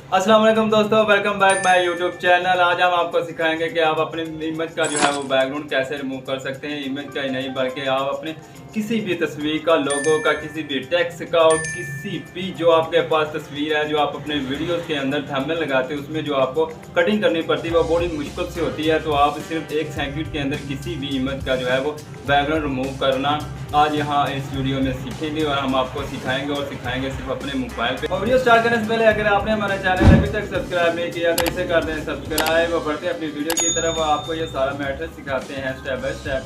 अस्सलाम वालेकुम दोस्तों, welcome back my YouTube channel. आज हम आपको सिखाएंगे कि आप अपने इमेज का जो है वो बैकग्राउंड कैसे रिमूव कर सकते हैं। इमेज का ही नहीं बल्कि आप अपने किसी भी तस्वीर का, लोगो का, किसी भी टेक्स्ट का और किसी भी जो आपके पास तस्वीर है जो आप अपने वीडियोस के अंदर थंबनेल लगाते हैं उसमें जो आपको कटिंग करनी पड़ती है वो बड़ी मुश्किल से होती है। तो आप सिर्फ 1 सेकंड के अंदर किसी भी इमेज का जो है वो बैकग्राउंड रिमूव करना आज यहाँ इस वीडियो में सीखेंगे और हम आपको सिखाएंगे सिर्फ अपने मोबाइल पे। और वीडियो स्टार्ट करने से पहले अगर आपने हमारा चैनल अभी तक सब्सक्राइब नहीं किया तो इसे कर दें सब्सक्राइब और बढ़ते अपनी वीडियो की तरफ। आपको ये सारा मैटर सिखाते हैं स्टेप बाय स्टेप।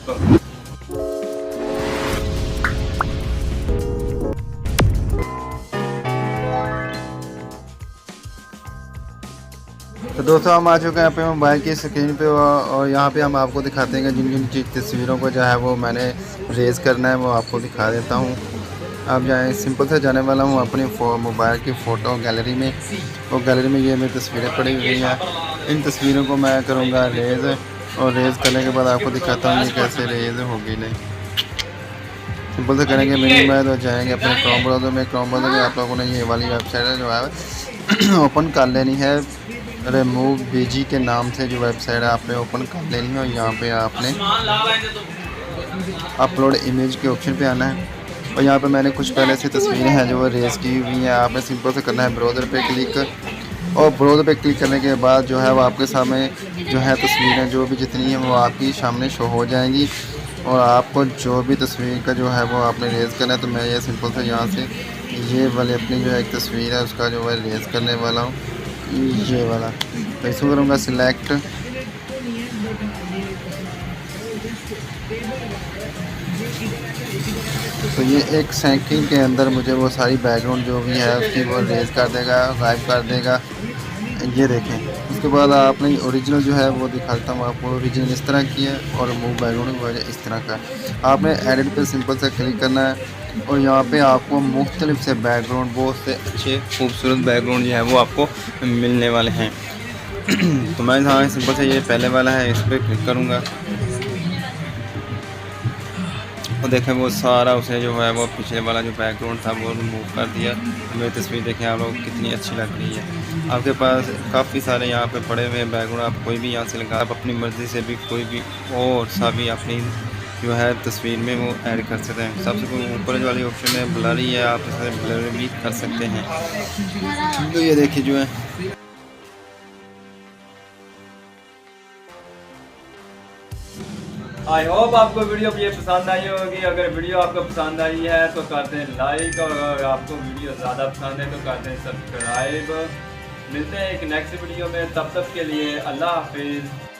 तो दोस्तों हम आ चुके हैं यहाँ पे मोबाइल की स्क्रीन पे और यहाँ पे हम आपको दिखाते हैं कि जिन जिन तस्वीरों को जो है वो मैंने रेज़ करना है वो आपको दिखा देता हूँ। अब जाए सिंपल से जाने वाला हूँ अपनी मोबाइल की फ़ोटो गैलरी में। और गैलरी में ये मेरी तस्वीरें पड़ी हुई हैं। इन तस्वीरों को मैं करूँगा रेज़ और रेज़ करने के बाद आपको दिखाता हूँ ये कैसे रेज़ होगी। नहीं सिंपल से करेंगे मिनिमाइज और जाएंगे अपने क्रोम ब्राउज़र में। क्रोम ब्राउज़र में आप लोगों ने ये वाली वेबसाइट है जो है ओपन कर लेनी है। रिमूव बीजी के नाम से जो वेबसाइट है आपने ओपन कर लेनी है और यहाँ पे आपने अपलोड इमेज के ऑप्शन पे आना है। और यहाँ पे मैंने कुछ पहले से तस्वीरें हैं जो वो रेज़ की हुई हैं। आपने सिंपल से करना है ब्राउज़र पे क्लिक और ब्राउज़र पे क्लिक करने के बाद जो है वो आपके सामने जो है तस्वीरें जो भी जितनी हैं वो आपकी सामने शो हो जाएंगी। और आपको जो भी तस्वीर का जो है वो आपने रेज़ करना है। तो मैं ये सिंपल से यहाँ से ये वाली अपनी जो है एक तस्वीर है उसका जो है रेज़ करने वाला हूँ, ये वाला। तो इसको करूँगा सिलेक्ट। तो ये 1 सेकंड के अंदर मुझे वो सारी बैकग्राउंड जो भी है उसकी वो रेज़ कर देगा, गायब कर देगा। ये देखें। उसके बाद आपने ओरिजिनल जो है वो दिखाता हूँ आपको। ओरिजिनल इस तरह की है और मूव बैकग्राउंड इस तरह का। आपने एडिट पे सिंपल से क्लिक करना है और यहाँ पे आपको मुख्तलिफ से बैकग्राउंड, बहुत से अच्छे खूबसूरत बैकग्राउंड जो है वो आपको मिलने वाले हैं। तो मैं यहाँ सिंपल से ये पहले वाला है इस पर क्लिक करूँगा और देखें वो सारा उसने जो है वो पिछले वाला जो बैकग्राउंड था वो रिमूव कर दिया। मेरी तस्वीर देखें आप लोग कितनी अच्छी लग रही है। आपके पास काफ़ी सारे यहाँ पे पड़े हुए बैकग्राउंड, आप कोई भी यहाँ से लगा, आप अपनी मर्ज़ी से भी कोई भी और सा भी अपनी जो है तस्वीर में वो ऐड कर सकते हैं। सबसे ऊपर वाली ऑप्शन है ब्लरी है, आप इसे ब्लर भी कर सकते हैं। तो ये देखिए जो है आई होप आपको वीडियो ये पसंद आई होगी। अगर वीडियो आपको पसंद आई है तो कर दें लाइक और अगर आपको वीडियो ज़्यादा पसंद है तो कर दें सब्सक्राइब। मिलते हैं एक नेक्स्ट वीडियो में, तब तक के लिए अल्लाह हाफिज़।